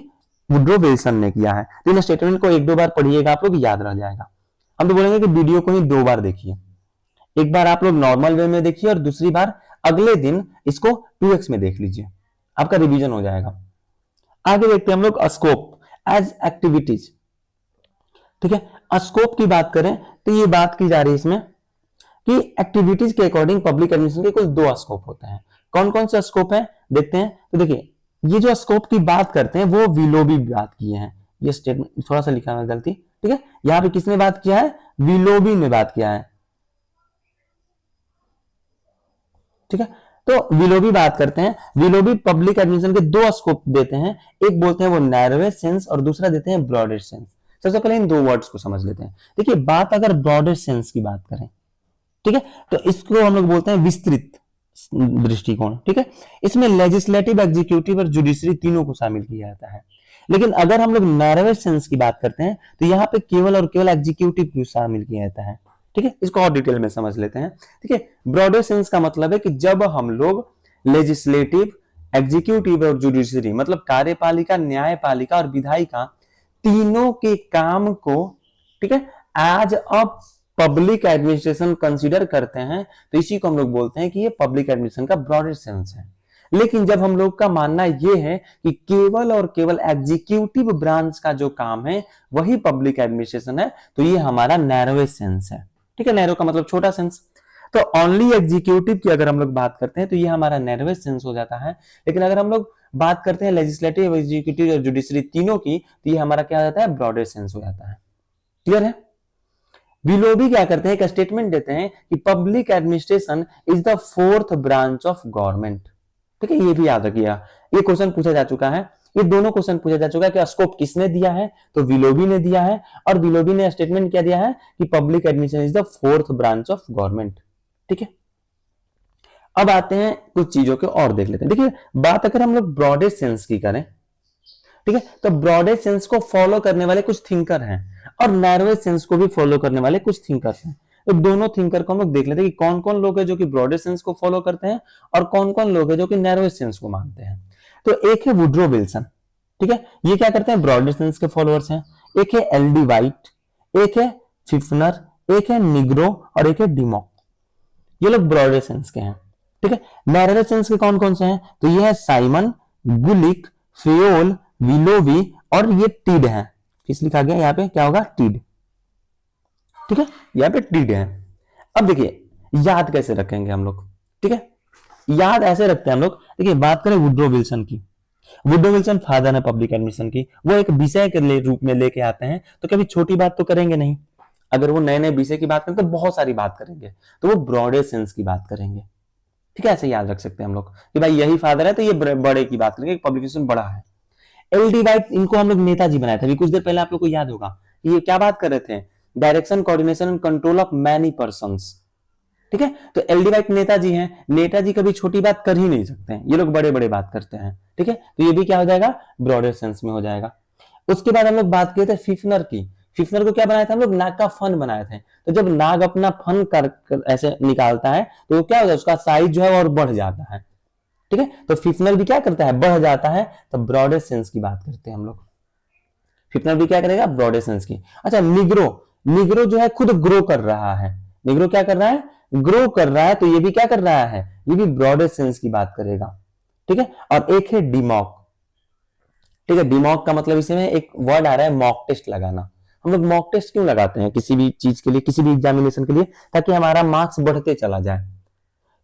वुड्रो विल्सन ने किया है। तो इन स्टेटमेंट को एक दो बार पढ़िएगा, आप लोग याद रह जाएगा। हम तो बोलेंगे कि वीडियो को ही दो बार देखिए, एक बार आप लोग नॉर्मल वे में देखिए और दूसरी बार अगले दिन इसको 2x में देख लीजिए, आपका रिवीजन हो जाएगा। आगे देखते हैं हम लोग स्कोप एज एक्टिविटीज। ठीक है, स्कोप की बात करें तो ये बात की जा रही है इसमें कि एक्टिविटीज के अकॉर्डिंग पब्लिक एडमिनिस्ट्रेशन के कुल दो स्कोप होते हैं। कौन कौन से स्कोप है देखते हैं। तो देखिए ये जो स्कोप की बात करते हैं वो विलोबी बात किए हैं, ये स्टेटमेंट थोड़ा सा लिखा है गलती। ठीक है, यहां पे किसने बात किया है, विलोबी ने बात किया है। ठीक है, तो विलोबी बात करते हैं। विलोबी पब्लिक एडमिनिस्ट्रेशन के दो स्कोप देते हैं, एक बोलते हैं वो नैरोएस्ट सेंस और दूसरा देते हैं ब्रॉडेस्ट सेंस। सबसे पहले इन दो वर्ड्स को समझ लेते हैं। देखिए बात अगर ब्रॉडेस्ट सेंस की बात करें, ठीक है, तो इसको हम लोग बोलते हैं विस्तृत दृष्टिकोण। ठीक है, इसमें लेजिस्लेटिव, एग्जीक्यूटिव और जुडिशरी तीनों को शामिल किया जाता है। लेकिन अगर हम लोग नैरोएस्ट सेंस की बात करते हैं तो यहाँ पे केवल और केवल एग्जीक्यूटिव को शामिल किया जाता है। ठीक है, इसको और डिटेल में समझ लेते हैं। ठीक है, ब्रॉडर सेंस का मतलब है कि जब हम लोग लेजिस्लेटिव, एग्जीक्यूटिव और जुडिशरी मतलब कार्यपालिका, न्यायपालिका और विधायिका तीनों के काम को, ठीक है, as a public administration consider करते हैं, तो इसी को हम लोग बोलते हैं कि ये पब्लिक एडमिनिस्ट्रेशन का ब्रॉडर सेंस है। लेकिन जब हम लोग का मानना ये है कि केवल और केवल एग्जीक्यूटिव ब्रांच का जो काम है वही पब्लिक एडमिनिस्ट्रेशन है, तो ये हमारा नैरोएस्ट सेंस है। ठीक है, नैरो का मतलब छोटा सेंस। तो ओनली एग्जीक्यूटिव की अगर हम लोग बात करते हैं तो ये हमारा नैरोएस्ट सेंस हो जाता है। लेकिन अगर हम लोग बात करते हैं लेजिस्लेटिव, एग्जीक्यूटिव और जुडिशरी तीनों की, तो ये हमारा क्या हो जाता है, ब्रॉडर सेंस हो जाता है। क्लियर है? विलोबी क्या करते हैं, एक स्टेटमेंट देते हैं कि public administration is the fourth branch of government. ठीक है, ये भी याद रखिएगा, ये क्वेश्चन पूछा जा चुका है, ये दोनों क्वेश्चन पूछा जा चुका है कि स्कोप किसने दिया है, तो विलोबी ने दिया है, और विलोबी ने स्टेटमेंट क्या दिया है कि public administration is the fourth branch of government. ठीक है, अब आते हैं कुछ चीजों के और देख लेते हैं। देखिए, बात अगर हम लोग ब्रॉडेस्ट सेंस की करें, ठीक है, तो ब्रॉडेस्ट सेंस को फॉलो करने वाले कुछ थिंकर हैं और नैरोएस्ट सेंस को भी फॉलो करने वाले कुछ थिंकर्स हैं। तो दोनों थिंकर को हम लोग देख लेते हैं कि कौन कौन लोग हैं जो कि ब्रॉडेस्ट सेंस को फॉलो करते हैं और कौन कौन लोग हैं जो कि नैरोएस्ट सेंस को मानते हैं। तो एक है वुड्रो विल्सन, ठीक है, ये क्या करते हैं, ब्रॉडेस्ट सेंस के फॉलोअर्स हैं। एक है एल.डी. वाइट, एक है फिफ्नर, एक है निग्रो और एक है डिमॉक, ये लोग ब्रॉडेस्ट सेंस के हैं। ठीक है, नैरोएस्ट सेंस के कौन कौन से हैं, तो ये है साइमन, गुलिक, फेयोल, विलोवी और ये टीड है। किस लिखा गया यहाँ पे, क्या होगा, टीड। ठीक है, यहाँ पे टीड है। अब देखिए याद कैसे रखेंगे हम लोग, ठीक है, याद ऐसे रखते हैं हम लोग। देखिए बात करें वुड्रो विल्सन की, वुड्रो विल्सन फादर है पब्लिक एडमिनिस्ट्रेशन की। वो एक विषय के रूप में लेके आते हैं, तो कभी छोटी बात तो करेंगे नहीं। अगर वो नए नए विषय की बात करें तो बहुत सारी बात करेंगे, तो वो ब्रॉडर सेंस की बात करेंगे। ठीक है, ऐसे याद रख सकते हैं हम लोग कि भाई यही फादर है तो ये बड़े की बात करेंगे, पब्लिकेशन बड़ा है। एल.डी. वाइट, इनको हम लोग नेताजी बनाया था। अभी कुछ देर पहले आप लोग को याद होगा ये क्या बात कर रहे थे, direction, coordination and control of many persons. ठीक है, तो एल.डी. वाइट नेताजी हैं, नेताजी कभी छोटी बात कर ही नहीं सकते हैं, ये लोग बड़े बड़े बात करते हैं। ठीक है, तो ये भी क्या हो जाएगा, ब्रॉडर सेंस में हो जाएगा। उसके बाद हम लोग बात किए थे फिफ्नर की। फिफ्नर को क्या बनाया था हम लोग, नाग का फन बनाए थे। तो जब नाग अपना फन कर ऐसे निकालता है तो क्या होता है, उसका साइज जो है और बढ़ जाता है। ठीक है, तो फिफ्नर भी क्या करता है, बढ़ जाता है, तो ब्रॉडर सेंस की बात करते हैं हम लोग। फिफ्नर भी क्या करेगा, ब्रॉडर सेंस की। अच्छा, निग्रो, निग्रो जो है खुद ग्रो कर रहा है। निग्रो क्या कर रहा है, ग्रो कर रहा है, तो ये भी क्या कर रहा है, ये भी ब्रॉडर सेंस की बात करेगा। ठीक है, और एक है डिमॉक। ठीक है, डिमॉक का मतलब इसमें एक वर्ड आ रहा है मॉक टेस्ट लगाना। हम लोग मॉक टेस्ट क्यों लगाते हैं किसी भी चीज के लिए, किसी भी एग्जामिनेशन के लिए, ताकि हमारा मार्क्स बढ़ते चला जाए।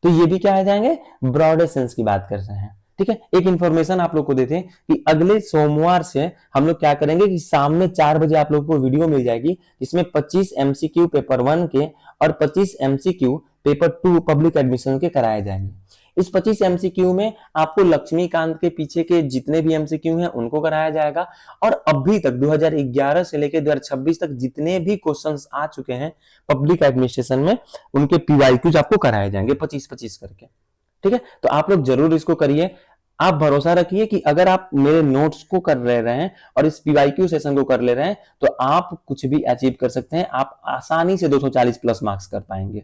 तो ये भी क्या आ जाएंगे, ब्रॉडर सेंस की बात कर रहे हैं। ठीक है, एक इंफॉर्मेशन आप लोग को देते हैं कि अगले सोमवार से हम लोग क्या करेंगे कि शाम में 4 बजे आप लोग को वीडियो मिल जाएगी, जिसमें 25 एमसीक्यू पेपर 1 के और 25 एमसीक्यू पेपर 2 पब्लिक एडमिशन के कराए जाएंगे। इस 25 एमसीक्यू में आपको लक्ष्मीकांत के पीछे के जितने भी एमसीक्यू हैं उनको कराया जाएगा, और अभी तक 2011 से लेकर 2026 तक जितने भी क्वेश्चंस आ चुके हैं पब्लिक एडमिनिस्ट्रेशन में, उनके पीवाईक्यूज आपको कराए जाएंगे 25-25 करके। ठीक है, तो आप लोग जरूर इसको करिए। आप भरोसा रखिए कि अगर आप मेरे नोट्स को कर ले रहे हैं और इस पीवाईक्यू सेशन को कर ले रहे हैं तो आप कुछ भी अचीव कर सकते हैं, आप आसानी से 240 प्लस मार्क्स कर पाएंगे।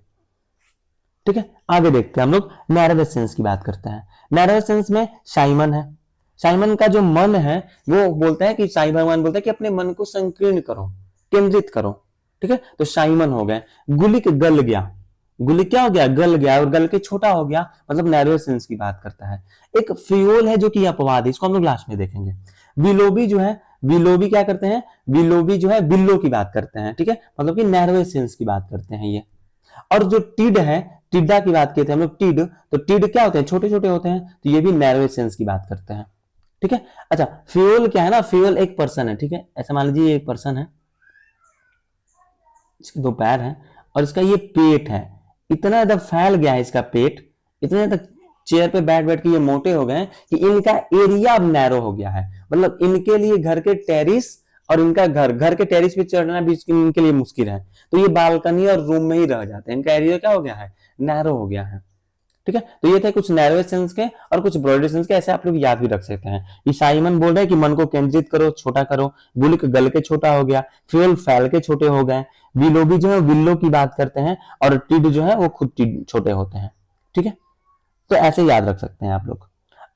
ठीक है, आगे देखते हैं हम लोग नैरोएस्ट सेंस की बात करते हैं। नैरोएस्ट सेंस में साइमन है। साइमन का जो मन है वो बोलता है कि साई भगवान बोलता है कि अपने मन को संकीर्ण करो, केंद्रित करो। ठीक है, तो साइमन हो गए। गुलिक गल गया, गुलिक क्या हो गया, गल गया, और गल के छोटा हो गया, मतलब नैरोएस्ट सेंस की बात करता है। एक फ्यूल है जो कि अपवाद है, इसको हम लोग लास्ट में देखेंगे। विलोबी जो है, विलोबी क्या करते हैं, विलोबी जो है विल्लो की बात करते हैं। ठीक है, मतलब कि नैरोएस्ट सेंस की बात करते हैं ये। और जो टिड है, टिड्डा की बात करते हैं हम लोग, टिड, तो टिड क्या होते हैं, छोटे छोटे होते हैं, तो ये भी नैरोएस्ट सेंस की बात करते हैं। ठीक है, अच्छा फ्यूल क्या है ना, फ्यूल एक पर्सन है। ठीक है, ऐसा मान लीजिए एक पर्सन है, इसके 2 पैर हैं और इसका ये पेट है, इतना ज्यादा फैल गया है इसका पेट, इतने ज्यादा चेयर पे बैठ बैठ के ये मोटे हो गए कि इनका एरिया अब नैरो हो गया है। मतलब इनके लिए घर के टेरिस और इनका घर के टेरिस पे चढ़ना भी इनके लिए मुश्किल है, तो ये बालकनी और रूम में ही रह जाते हैं। इनका एरिया क्या हो गया है, नैरो हो गया है। ठीक है, तो ये थे कुछ नैरोएस्ट सेंस के और कुछ ब्रॉडर सेंस के, ऐसे आप लोग याद भी रख सकते हैं। ये साइमन बोल रहे हैं कि मन को केंद्रित करो, छोटा करो। गुलिक गल के छोटा हो गया, फ्यूल फैल के छोटे हो गए। विलोबी जो है विल्लो की बात करते हैं, और टिड जो है वो खुद छोटे होते हैं। ठीक है, तो ऐसे याद रख सकते हैं आप लोग।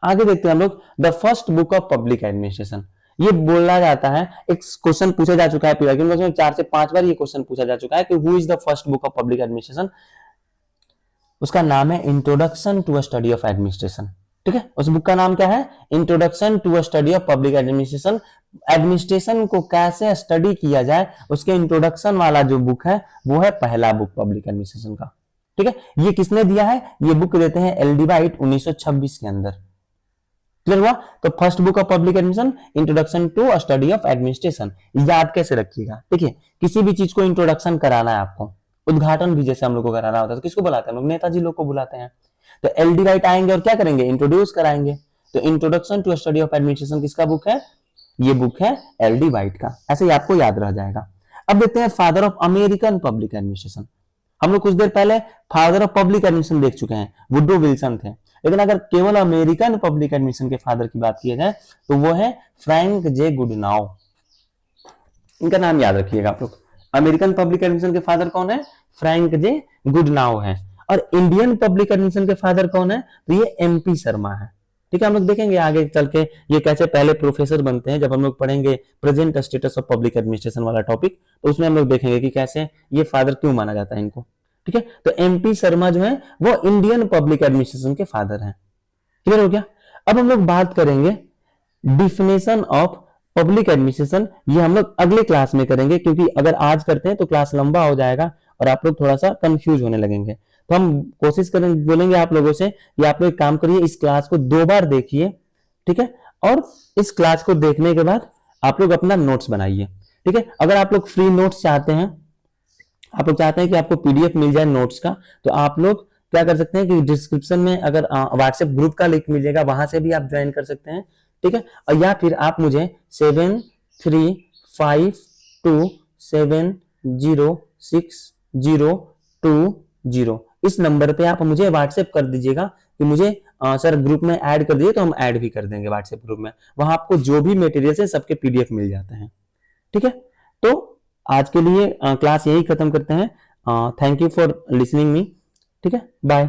आगे देखते हैं हम लोग the first book of public administration. ये बोला जाता है, एक क्वेश्चन पूछा जा चुका है पीवाईक्यू में 4 से 5 बार ये क्वेश्चन पूछा जा चुका है कि who is the first book of public administration. उसका नाम है introduction to a study of administration. ठीक ठीक है, उस बुक का नाम क्या है? Introduction to a study of public administration. Administration को कैसे स्टडी किया जाए उसके इंट्रोडक्शन वाला जो बुक है वो है पहला बुक पब्लिक एडमिनिस्ट्रेशन का। ठीक है, ये किसने दिया है? ये बुक देते हैं एल डी वाइट 1926 के अंदर। क्लियर हुआ? तो first book of public administration, introduction to a study of administration. याद कैसे रखिएगा? देखिए, किसी भी चीज को इंट्रोडक्शन कराना है आपको, उद्घाटन भी जैसे हम लोग को कराना होता है तो किसको बुलाते हैं लोग? नेताजी लोग को बुलाते हैं। तो एल डी राइट आएंगे और क्या करेंगे? इंट्रोड्यूस कराएंगे। तो introduction to study of administration किसका बुक है? ये बुक है एल डी वाइट का। ऐसे ही आपको याद रह जाएगा। अब देखते हैं father of American public administration. हम लोग कुछ देर पहले फादर ऑफ पब्लिक एडमिनिस्ट्रेशन देख चुके हैं, वुड्रो विल्सन थे। लेकिन अगर केवल अमेरिकन पब्लिक एडमिनिस्ट्रेशन के फादर की बात की जाए तो वो है फ्रैंक जे गुडनाउ। इनका नाम याद रखिएगा आप लोग। अमेरिकन पब्लिक एडमिनिस्ट्रेशन के फादर कौन है? फ्रैंक जे गुडनाउ है। और इंडियन पब्लिक एडमिनिस्ट्रेशन के फादर कौन है? तो ये एमपी शर्मा है। ठीक है, हम लोग देखेंगे आगे चल के ये कैसे पहले प्रोफेसर बनते हैं। जब हम लोग पढ़ेंगे present status of public administration वाला टॉपिक, तो उसमें हम लोग देखेंगे कि कैसे ये फादर क्यों माना जाता है इनको। ठीक है, तो एमपी शर्मा जो है वो इंडियन पब्लिक एडमिनिस्ट्रेशन के फादर हैं। क्लियर हो गया? अब हम लोग बात करेंगे डिफिनेशन ऑफ पब्लिक एडमिनिस्ट्रेशन। ये हम लोग अगले क्लास में करेंगे, क्योंकि अगर आज करते हैं तो क्लास लंबा हो जाएगा और आप लोग थोड़ा सा कंफ्यूज होने लगेंगे। तो हम कोशिश करेंगे, बोलेंगे आप लोगों से कि आप लोग एक काम करिए, इस क्लास को 2 बार देखिए। ठीक है, और इस क्लास को देखने के बाद आप लोग अपना नोट्स बनाइए। ठीक है, अगर आप लोग फ्री नोट्स चाहते हैं, आप लोग चाहते हैं कि आपको पीडीएफ मिल जाए नोट्स का, तो आप लोग क्या कर सकते हैं कि डिस्क्रिप्शन में अगर व्हाट्सएप ग्रुप का लिंक मिलेगा, वहां से भी आप ज्वाइन कर सकते हैं। ठीक है, और या फिर आप मुझे 7352706020 इस नंबर पे आप मुझे व्हाट्सएप कर दीजिएगा कि मुझे सर ग्रुप में ऐड कर दीजिए, तो हम ऐड भी कर देंगे व्हाट्सएप ग्रुप में। वहां आपको जो भी मटेरियल है सबके पीडीएफ मिल जाते हैं। ठीक है, तो आज के लिए क्लास यही खत्म करते हैं। Thank you for listening me. ठीक है, बाय।